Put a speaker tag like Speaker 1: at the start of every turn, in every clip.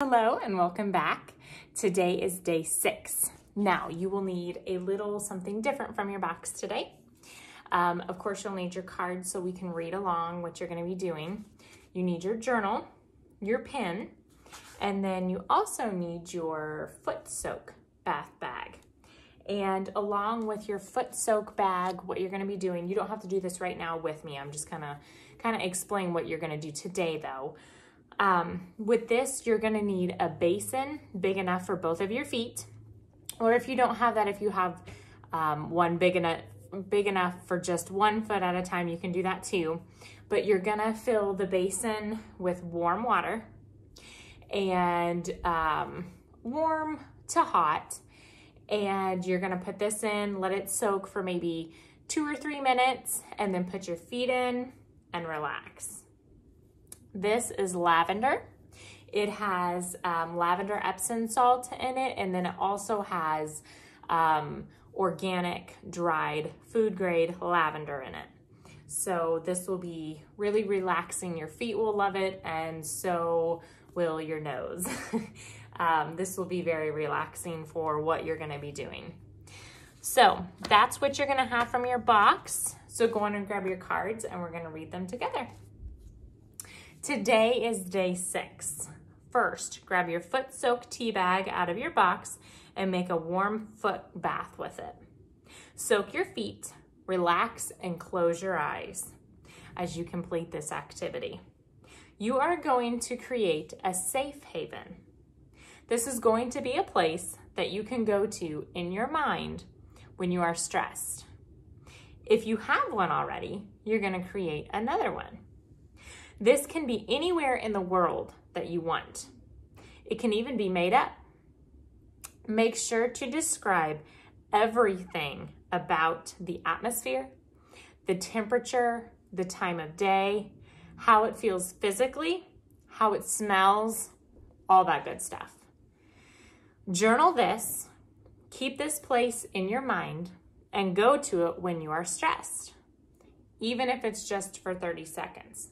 Speaker 1: Hello and welcome back. Today is day 6. Now you will need a little something different from your box today. Of course, you'll need your cards so we can read along what you're going to be doing. You need your journal, your pen, and then you also need your foot soak bath bag. And along with your foot soak bag, what you're going to be doing, you don't have to do this right now with me. I'm just kind of explain what you're going to do today though. With this, you're going to need a basin big enough for both of your feet, or if you don't have that, if you have one big enough for just one foot at a time, you can do that too. But you're going to fill the basin with warm water and warm to hot, and you're going to put this in, let it soak for maybe 2 or 3 minutes, and then put your feet in and relax. This is lavender. It has lavender Epsom salt in it, and then it also has organic, dried, food grade lavender in it. So this will be really relaxing. Your feet will love it, and so will your nose. This will be very relaxing for what you're gonna be doing. So that's what you're gonna have from your box. So go on and grab your cards and we're gonna read them together. Today is day 6. First, grab your foot soak tea bag out of your box and make a warm foot bath with it. Soak your feet, relax, and close your eyes as you complete this activity. You are going to create a safe haven. This is going to be a place that you can go to in your mind when you are stressed. If you have one already, you're going to create another one. This can be anywhere in the world that you want. It can even be made up. Make sure to describe everything about the atmosphere, the temperature, the time of day, how it feels physically, how it smells, all that good stuff. Journal this, keep this place in your mind, and go to it when you are stressed, even if it's just for 30 seconds.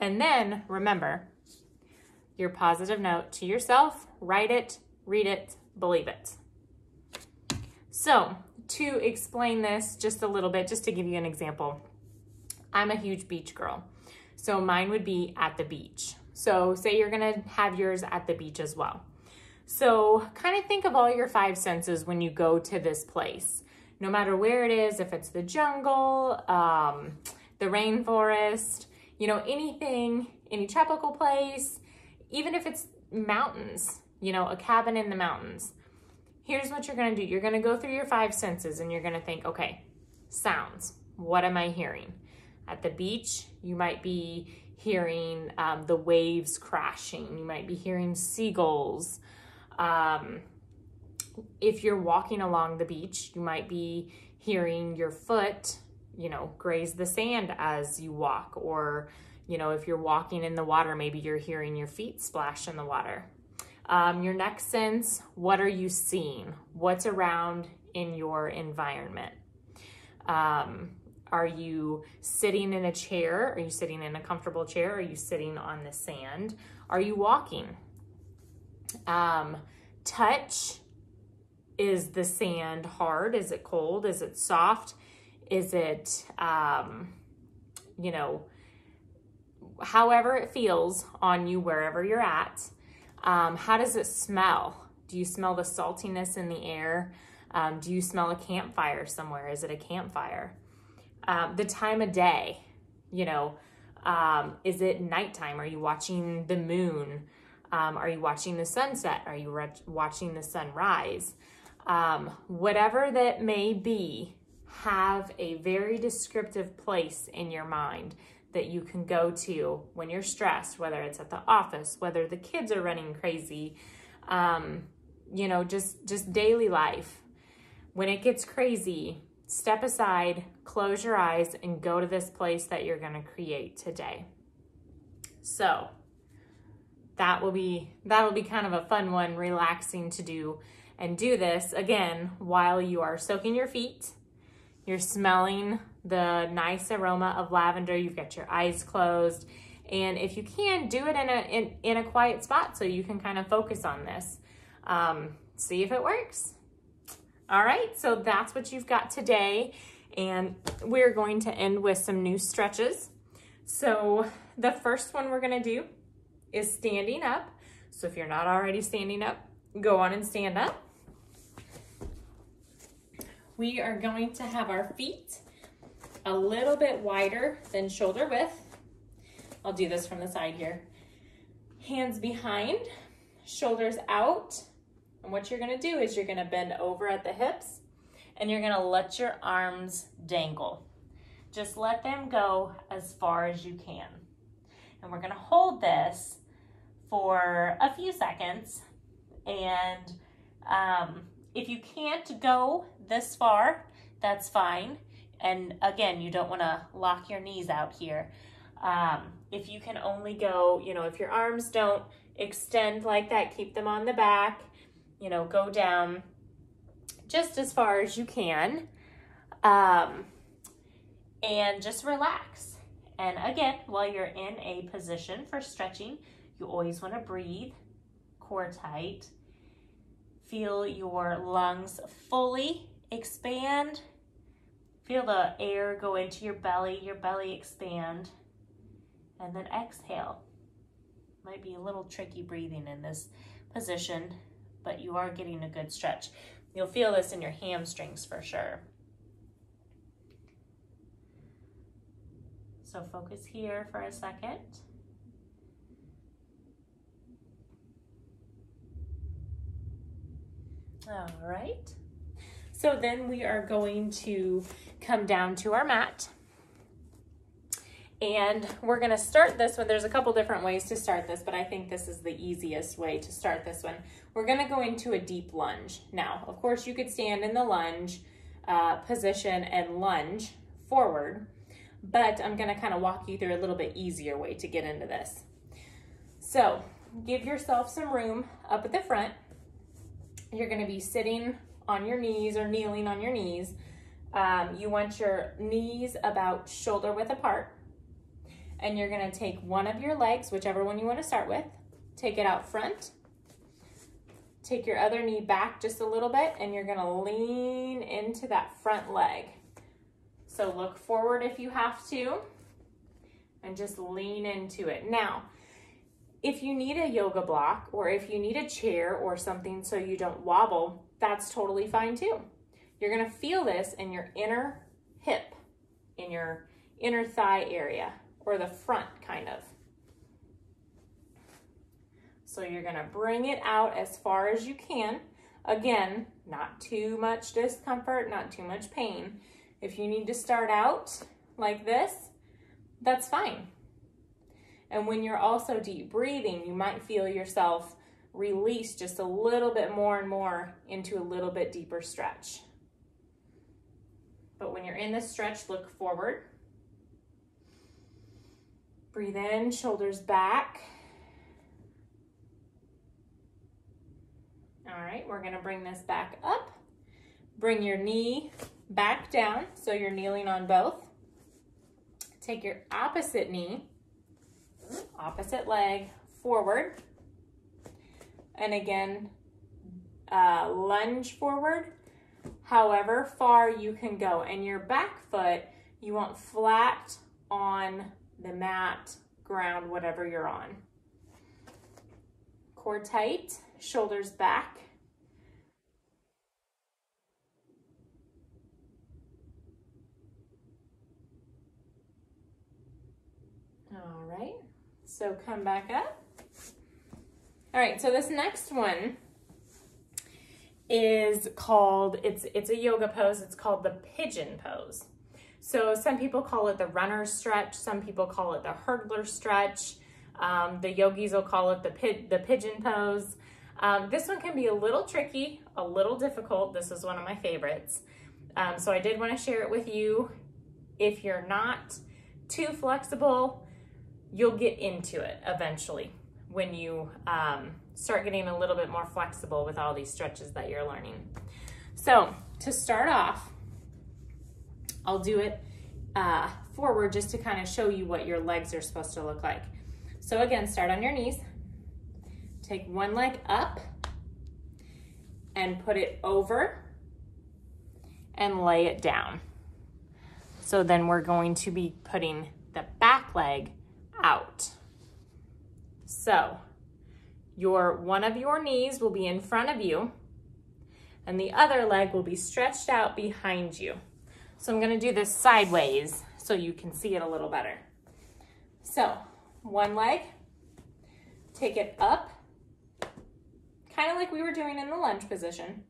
Speaker 1: And then remember your positive note to yourself, write it, read it, believe it. So to explain this just a little bit, just to give you an example, I'm a huge beach girl. So mine would be at the beach. So say you're gonna have yours at the beach as well. So kind of think of all your 5 senses when you go to this place. No matter where it is, if it's the jungle, the rainforest, you know, anything, any tropical place, even if it's mountains, you know, a cabin in the mountains. Here's what you're gonna do. You're gonna go through your 5 senses and you're gonna think, okay, sounds, what am I hearing? At the beach, you might be hearing the waves crashing. You might be hearing seagulls. If you're walking along the beach, you might be hearing your foot, you know, graze the sand as you walk, or, you know, if you're walking in the water, maybe you're hearing your feet splash in the water. Your next sense, what are you seeing? What's around in your environment? Are you sitting in a chair? Are you sitting in a comfortable chair? Are you sitting on the sand? Are you walking? Touch, is the sand hard? Is it cold? Is it soft? Is it, you know, however it feels on you wherever you're at? How does it smell? Do you smell the saltiness in the air? Do you smell a campfire somewhere? Is it a campfire? The time of day, you know, is it nighttime? Are you watching the moon? Are you watching the sunset? Are you watching the sunrise? Whatever that may be, have a very descriptive place in your mind that you can go to when you're stressed, whether it's at the office, whether the kids are running crazy, you know, just daily life. When it gets crazy, step aside, close your eyes, and go to this place that you're going to create today. So that'll be kind of a fun one, relaxing to do, and do this again while you are soaking your feet. You're smelling the nice aroma of lavender. You've got your eyes closed, And if you can, do it in a quiet spot so you can kind of focus on this. See if it works. All right, so that's what you've got today. And we're going to end with some new stretches. So the first one we're gonna do is standing up. So if you're not already standing up, go on and stand up. We are going to have our feet a little bit wider than shoulder width. I'll do this from the side here. Hands behind, shoulders out. And what you're gonna do is you're gonna bend over at the hips and you're gonna let your arms dangle. Just let them go as far as you can. And we're gonna hold this for a few seconds. And if you can't go this far, that's fine. And again, you don't wanna lock your knees out here. If you can only go, if your arms don't extend like that, keep them on the back, go down just as far as you can. And just relax. And again, while you're in a position for stretching, you always want to breathe, core tight. Feel your lungs fully expand. Feel the air go into your belly expand. And then exhale. Might be a little tricky breathing in this position, but you are getting a good stretch. You'll feel this in your hamstrings for sure. So focus here for a second. All right. So then we are going to come down to our mat. And we're gonna start this one. There's a couple different ways to start this, but I think this is the easiest way to start this one. We're gonna go into a deep lunge. Now, of course, you could stand in the lunge position and lunge forward, but I'm gonna kind of walk you through a little bit easier way to get into this. So give yourself some room up at the front. You're gonna be sitting on your knees or kneeling on your knees. You want your knees about shoulder width apart. And you're gonna take one of your legs, whichever one you wanna start with, take it out front, take your other knee back just a little bit, and you're gonna lean into that front leg. So look forward if you have to, and just lean into it. Now, if you need a yoga block, or if you need a chair or something so you don't wobble, that's totally fine too. You're gonna feel this in your inner hip, in your inner thigh area, or the front kind of. So you're gonna bring it out as far as you can. Again, not too much discomfort, not too much pain. If you need to start out like this, that's fine. And when you're also deep breathing, you might feel yourself release just a little bit more and more into a little bit deeper stretch. But when you're in this stretch, look forward. Breathe in, shoulders back. All right, we're gonna bring this back up. Bring your knee back down, so you're kneeling on both. Take your opposite knee, opposite leg forward. And again, lunge forward, however far you can go. And your back foot, you want flat on the mat, ground, whatever you're on. Core tight, shoulders back. All right, so come back up. All right, so this next one is called, it's a yoga pose, it's called the pigeon pose. So some people call it the runner stretch, some people call it the hurdler stretch. The yogis will call it the pigeon pose. This one can be a little tricky, a little difficult. This is one of my favorites. So I did want to share it with you. If you're not too flexible, you'll get into it eventually when you start getting a little bit more flexible with all these stretches that you're learning. So to start off, I'll do it forward just to kind of show you what your legs are supposed to look like. So again, start on your knees. Take one leg up and put it over and lay it down. So then we're going to be putting the back leg out. So one of your knees will be in front of you and the other leg will be stretched out behind you. So I'm gonna do this sideways so you can see it a little better. So one leg, take it up, kind of like we were doing in the lunge position.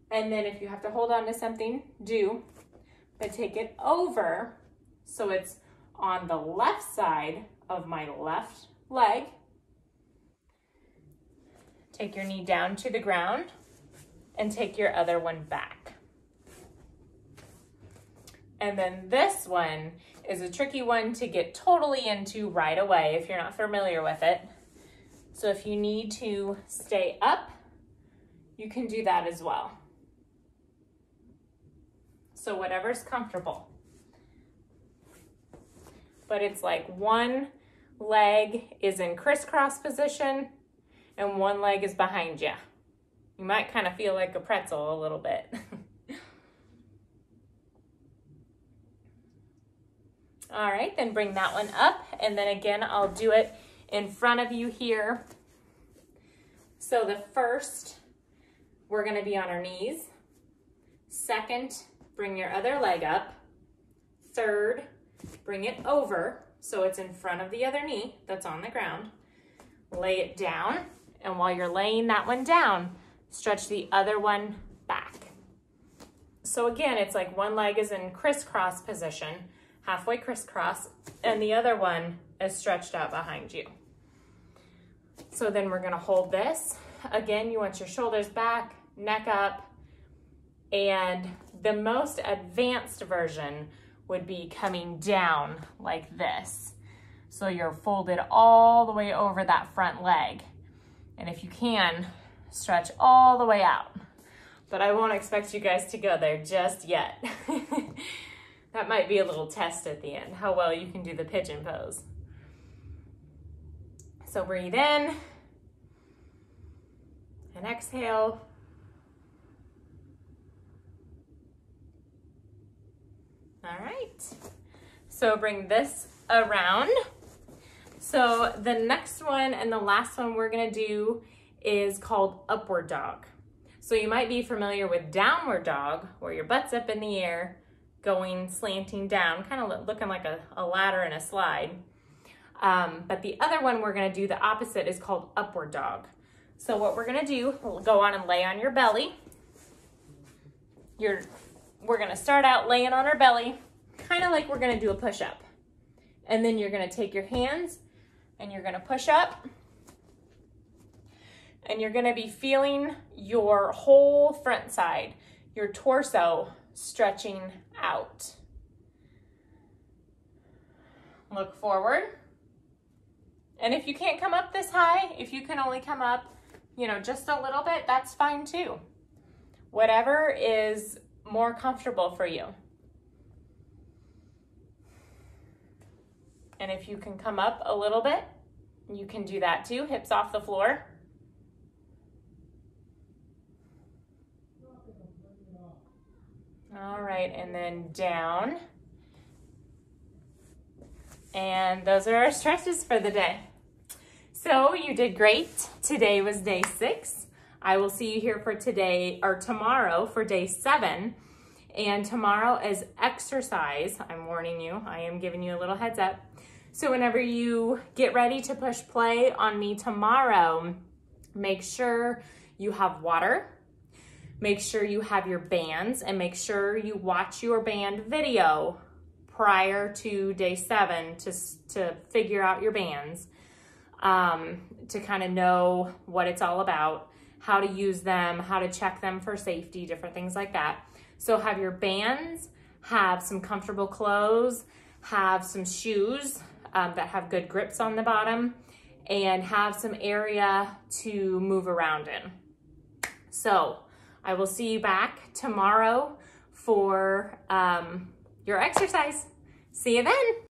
Speaker 1: And then if you have to hold on to something, do, but take it over so it's on the left side of my left leg. Take your knee down to the ground and take your other one back. And then this one is a tricky one to get totally into right away if you're not familiar with it. So if you need to stay up, you can do that as well. So whatever's comfortable. But it's like one leg is in crisscross position and one leg is behind you. You might kind of feel like a pretzel a little bit. All right, then bring that one up. And then again, I'll do it in front of you here. So the first, we're gonna be on our knees. Second, bring your other leg up. Third, bring it over so it's in front of the other knee that's on the ground. Lay it down, and while you're laying that one down, stretch the other one back. So again, it's like one leg is in crisscross position, halfway crisscross, and the other one is stretched out behind you. So then we're gonna hold this. Again, you want your shoulders back, neck up, and the most advanced version would be coming down like this. So you're folded all the way over that front leg. And if you can, stretch all the way out. But I won't expect you guys to go there just yet. That might be a little test at the end, how well you can do the pigeon pose. So breathe in and exhale. All right, so bring this around. So the next one and the last one we're gonna do is called upward dog. So you might be familiar with downward dog, where your butt's up in the air, going slanting down, kind of looking like a ladder and a slide. But the other one we're gonna do the opposite is called upward dog. So what we're gonna do, we'll go on and lay on your belly. We're gonna start out laying on our belly, kind of like we're gonna do a push-up. And then you're gonna take your hands and you're gonna push up. And you're gonna be feeling your whole front side, your torso stretching out. Look forward. And if you can't come up this high, if you can only come up, just a little bit, that's fine too. Whatever is more comfortable for you. And if you can come up a little bit, you can do that too, hips off the floor. All right, and then down. And those are our stretches for the day. So you did great. Today was day 6. I will see you here for tomorrow for day 7. And tomorrow is exercise. I'm warning you, I am giving you a little heads up. So whenever you get ready to push play on me tomorrow, make sure you have water, make sure you have your bands, and make sure you watch your band video prior to day 7 to figure out your bands, to kind of know what it's all about, how to use them, how to check them for safety, different things like that. So have your bands, have some comfortable clothes, have some shoes that have good grips on the bottom, and have some area to move around in. So I will see you back tomorrow for your exercise. See you then.